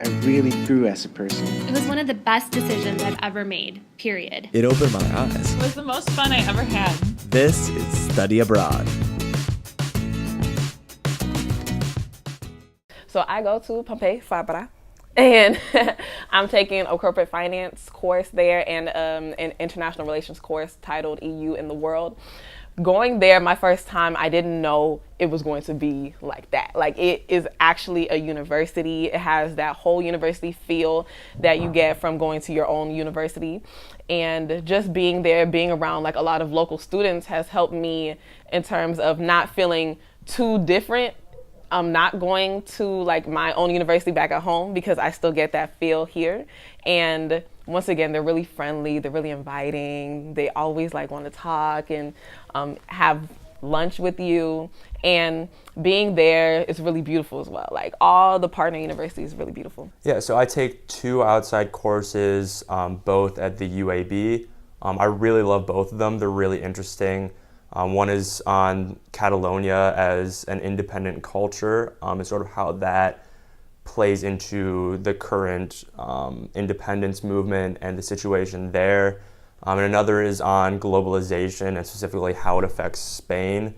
I really grew as a person. It was one of the best decisions I've ever made, period. It opened my eyes. It was the most fun I ever had. This is Study Abroad. So I go to Pompey Fabra, and I'm taking a corporate finance course there and an international relations course titled EU in the World. Going there my first time, I didn't know it was going to be like that. Like, it is actually a university. It has that whole university feel that you get from going to your own university. And just being there, being around like a lot of local students has helped me in terms of not feeling too different. I'm not going to like my own university back at home because I still get that feel here. And once again, they're really friendly, they're really inviting. They always like want to talk and have lunch with you. And being there is really beautiful as well. Like, all the partner universities is really beautiful. Yeah, so I take 2 outside courses, both at the UAB. I really love both of them. They're really interesting. One is on Catalonia as an independent culture, and sort of how that plays into the current independence movement and the situation there. And another is on globalization and specifically how it affects Spain,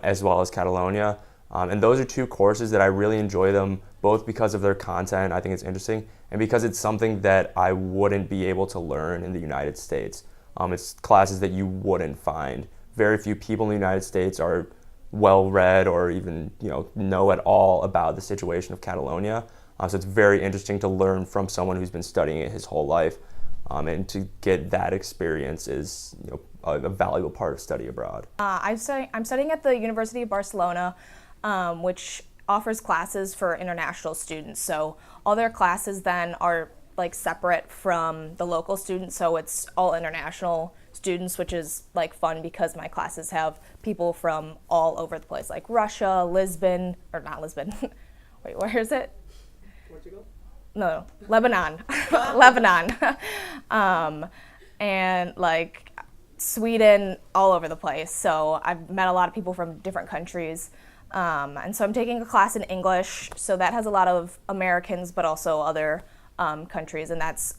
as well as Catalonia. And those are 2 courses that I really enjoy them, both because of their content, I think it's interesting, and because it's something that I wouldn't be able to learn in the United States. It's classes that you wouldn't find. Very few people in the United States are well-read or even know at all about the situation of Catalonia. So it's very interesting to learn from someone who's been studying it his whole life, and to get that experience is a valuable part of study abroad. I'm studying at the University of Barcelona, which offers classes for international students. So all their classes then are like separate from the local students, so it's all international students, which is like fun because my classes have people from all over the place, like Russia, Lisbon, or not Lisbon. Wait, where is it? Portugal? No, Lebanon. Lebanon. And like Sweden, all over the place. So I've met a lot of people from different countries. And so I'm taking a class in English, so that has a lot of Americans, but also other countries, and that's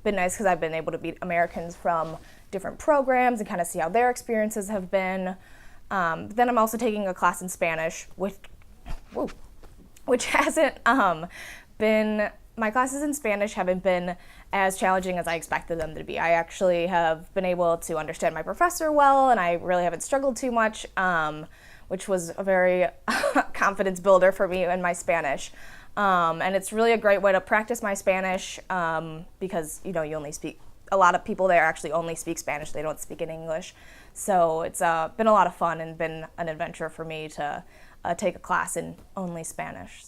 been nice because I've been able to meet Americans from different programs and kind of see how their experiences have been. Then I'm also taking a class in Spanish, which hasn't been, my classes in Spanish haven't been as challenging as I expected them to be. I actually have been able to understand my professor well, and I really haven't struggled too much, which was a very confidence builder for me in my Spanish. And it's really a great way to practice my Spanish because, you only speak, a lot of people there actually only speak Spanish, they don't speak in English. So it's been a lot of fun and been an adventure for me to take a class in only Spanish.